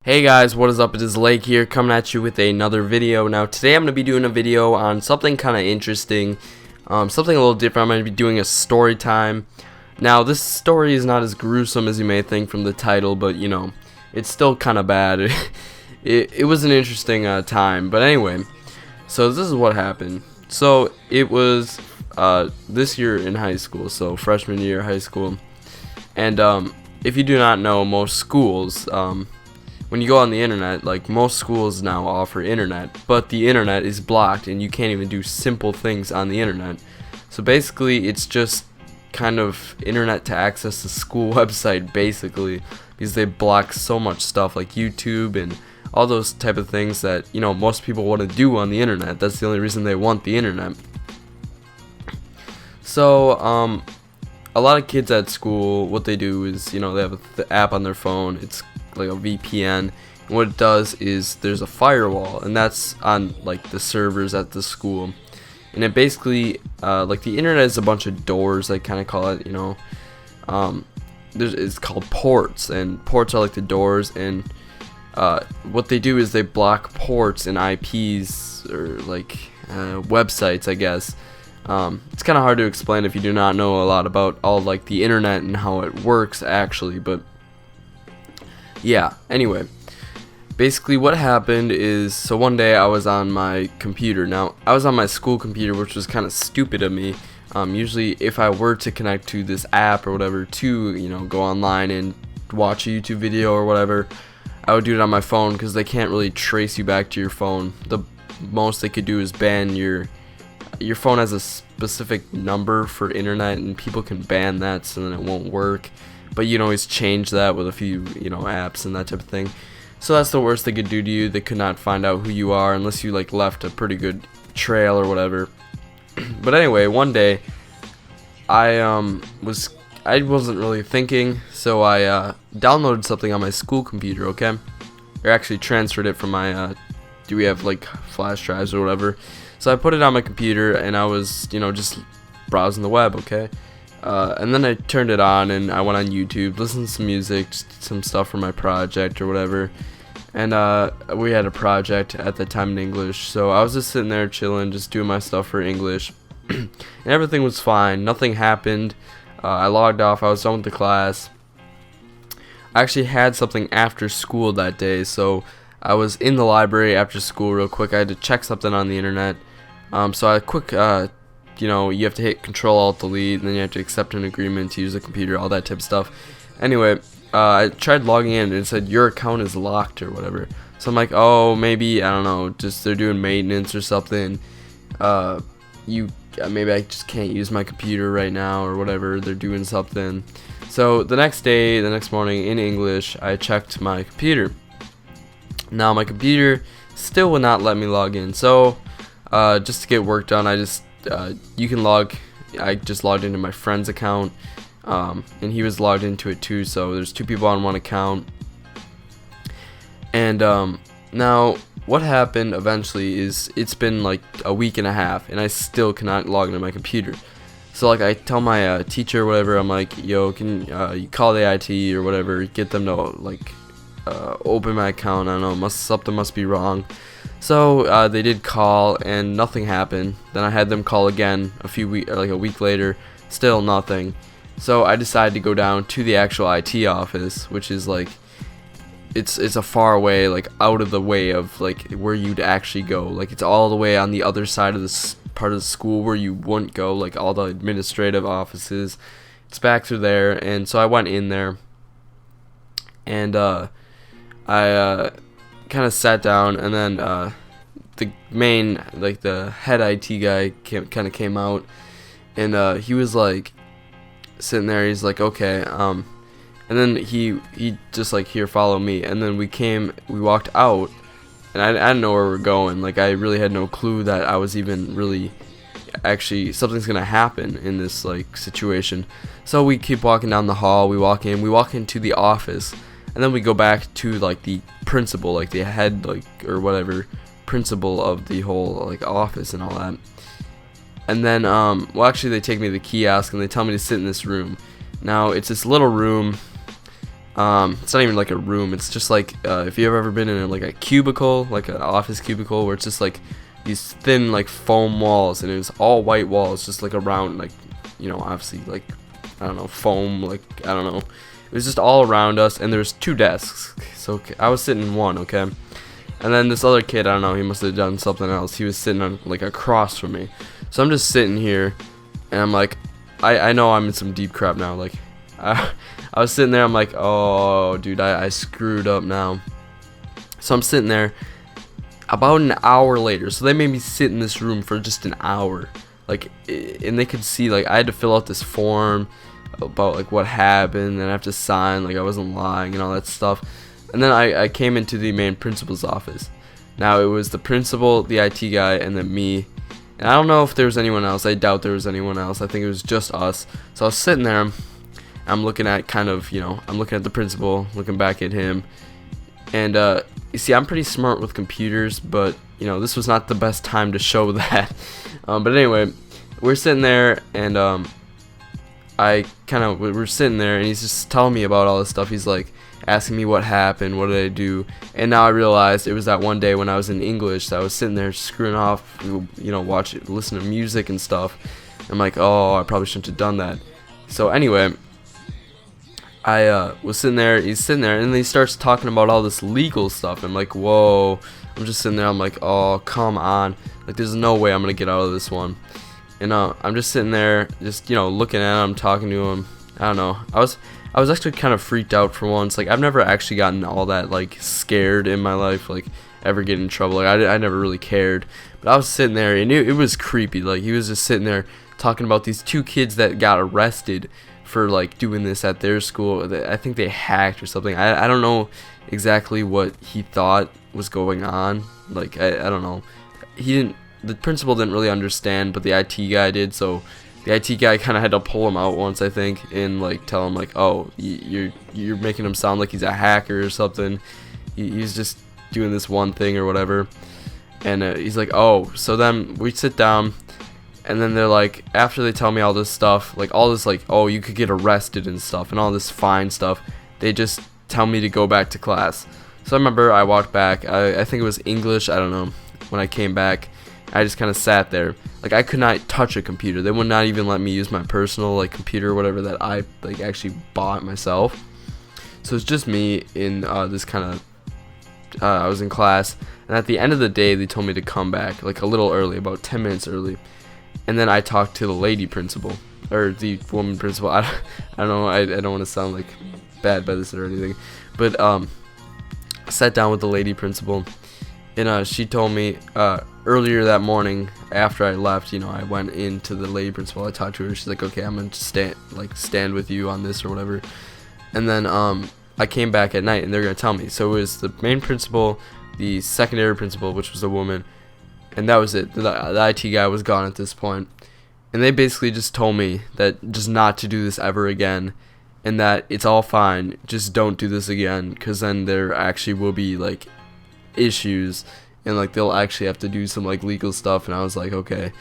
Hey guys, what is up? It is Lake here coming at you with another video. Now today I'm going to be doing a video on something kind of interesting, something a little different. I'm going to be doing a story time. Now this story is not as gruesome as you may think from the title, but you know, it's still kind of bad. It was an interesting time, but anyway, so this is what happened. So it was this year in high school, so freshman year of high school, and if you do not know, most schools, when you go on the internet, like most schools now offer internet, but the internet is blocked and you can't even do simple things on the internet. So basically it's just kind of internet to access the school website basically, because they block so much stuff like YouTube and all those type of things that, you know, most people want to do on the internet. That's the only reason they want the internet. So a lot of kids at school, what they do is, you know, they have an app on their phone. It's like a VPN, and what it does is there's a firewall, and that's on like the servers at the school, and it basically like the internet is a bunch of doors, they kind of call it, you know. It's called ports, and ports are like the doors, and what they do is they block ports and IPs, or like websites, I guess. It's kind of hard to explain if you do not know a lot about all like the internet and how it works actually, but yeah, anyway, basically what happened is, so one day I was on my computer. Now, I was on my school computer, which was kind of stupid of me. Usually if I were to connect to this app or whatever to, you know, go online and watch a YouTube video or whatever, I would do it on my phone, because they can't really trace you back to your phone. The most they could do is ban your phone has a specific number for internet, and people can ban that, so then it won't work. But you can always change that with a few, you know, apps and that type of thing. So that's the worst they could do to you. They could not find out who you are unless you like left a pretty good trail or whatever. But anyway, one day I wasn't really thinking, so I downloaded something on my school computer, okay? Or actually transferred it from my do we have like flash drives or whatever. So I put it on my computer, and I was, you know, just browsing the web, okay? And then I turned it on, and I went on YouTube, listened to some music, some stuff for my project or whatever. And we had a project at the time in English, so I was just sitting there chilling, just doing my stuff for English. And everything was fine, nothing happened. I logged off, I was done with the class. I actually had something after school that day, so I was in the library after school real quick. I had to check something on the internet. So I you know, you have to hit Control-Alt-Delete, and then you have to accept an agreement to use the computer, all that type of stuff. Anyway, I tried logging in, and it said your account is locked or whatever. So I'm like, oh, maybe, I don't know, just they're doing maintenance or something. Maybe I just can't use my computer right now or whatever. They're doing something. So the next morning in English, I checked my computer. Now my computer still would not let me log in. So just to get work done, I just logged into my friend's account, and he was logged into it too, so there's two people on one account. And now what happened eventually is, it's been like a week and a half, and I still cannot log into my computer. So like I tell my teacher or whatever, I'm like, yo, can you call the IT or whatever, get them to like open my account. I don't know, something must be wrong. So they did call, and nothing happened. Then I had them call again a week later, still nothing. So I decided to go down to the actual IT office, which is like, it's a far away, like out of the way of like where you'd actually go. Like it's all the way on the other side of this part of the school where you wouldn't go, like all the administrative offices. It's back through there, and so I went in there, and I kind of sat down, and then the main, like the head IT guy kind of came out, and he was like sitting there. He's like, okay, and then he just like, here, follow me. And then we walked out, and I didn't know where we were going. Like I really had no clue that I was even really actually something's gonna happen in this like situation. So we keep walking down the hall. We walk into the office. And then we go back to like the principal, like the head, like, or whatever, principal of the whole like office and all that. And then well, actually they take me to the kiosk, and they tell me to sit in this room. Now it's this little room. It's not even like a room. It's just like if you've ever been in like a cubicle, like an office cubicle, where it's just like these thin like foam walls, and it was all white walls, just like around, like, you know, obviously like, I don't know, foam, like, I don't know. It was just all around us, and there's 2 desks. So I was sitting in one, okay, and then this other kid, I don't know, he must have done something else. He was sitting on like across from me. So I'm just sitting here, and I'm like, I know I'm in some deep crap now. Like, I was sitting there, I'm like, oh, dude, I screwed up now. So I'm sitting there. About an hour later, so they made me sit in this room for just an hour, like, and they could see, like, I had to fill out this form about like what happened, and I have to sign like I wasn't lying and all that stuff. And then I came into the main principal's office. Now it was the principal, the IT guy, and then me. And I don't know if there was anyone else. I doubt there was anyone else. I think it was just us. So I was sitting there. I'm looking at kind of, you know, I'm looking at the principal, looking back at him. And you see, I'm pretty smart with computers, but, you know, this was not the best time to show that. But anyway, we're sitting there, and we're sitting there, and he's just telling me about all this stuff. He's like asking me what happened, what did I do, and now I realized it was that one day when I was in English that I was sitting there screwing off, you know, listen to music and stuff. I'm like, oh, I probably shouldn't have done that. So anyway, I was sitting there, he's sitting there, and then he starts talking about all this legal stuff. I'm like, whoa. I'm just sitting there, I'm like, oh, come on. Like, there's no way I'm gonna get out of this one. And I'm just sitting there, just, you know, looking at him, talking to him. I don't know. I was actually kind of freaked out for once. Like, I've never actually gotten all that, like, scared in my life, like, ever get in trouble. Like, I never really cared. But I was sitting there, and it was creepy. Like, he was just sitting there talking about these 2 kids that got arrested for like doing this at their school. I think they hacked or something. I don't know exactly what he thought was going on. Like, I don't know. The principal didn't really understand, but the IT guy did. So the IT guy kind of had to pull him out once, I think, and like tell him like, oh, you're making him sound like he's a hacker or something. He's just doing this one thing or whatever. And he's like, oh. So then we sit down. And then they're like, after they tell me all this stuff, like all this, like, oh, you could get arrested and stuff, and all this fine stuff, they just tell me to go back to class. So I remember I walked back. I think it was English. I don't know. When I came back, I just kind of sat there. Like, I could not touch a computer. They would not even let me use my personal like computer or whatever that I like actually bought myself. So it's just me in this kind of. I was in class, and at the end of the day, they told me to come back like a little early, about 10 minutes early. And then I talked to the lady principal, or the woman principal. I don't know. I don't want to sound like bad by this or anything, but I sat down with the lady principal, and she told me earlier that morning after I left. You know, I went into the lady principal. I talked to her. She's like, okay, I'm gonna stand with you on this or whatever. And then I came back at night, and they're gonna tell me. So it was the main principal, the secondary principal, which was a woman. And that was it. The IT guy was gone at this point. And they basically just told me that just not to do this ever again. And that it's all fine. Just don't do this again. Because then there actually will be, like, issues. And, like, they'll actually have to do some, like, legal stuff. And I was like, okay.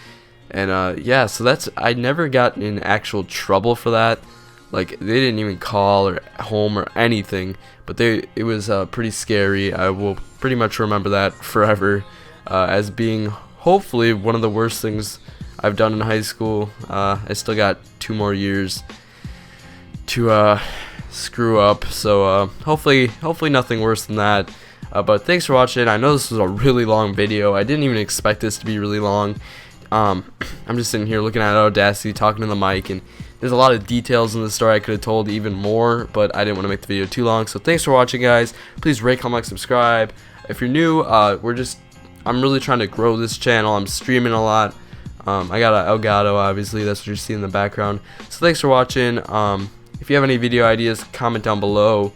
And, yeah, so I never got in actual trouble for that. Like, they didn't even call or home or anything. But it was pretty scary. I will pretty much remember that forever. As being hopefully one of the worst things I've done in high school. I still got 2 more years to screw up, so hopefully nothing worse than that. But thanks for watching. I know this was a really long video. I didn't even expect this to be really long. I'm just sitting here looking at Audacity, talking to the mic, and there's a lot of details in the story I could have told even more, but I didn't want to make the video too long. So thanks for watching, guys. Please rate, comment, like, subscribe. If you're new, I'm really trying to grow this channel. I'm streaming a lot. I got an Elgato, obviously. That's what you see in the background. So thanks for watching. If you have any video ideas, comment down below.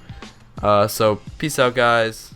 So peace out, guys.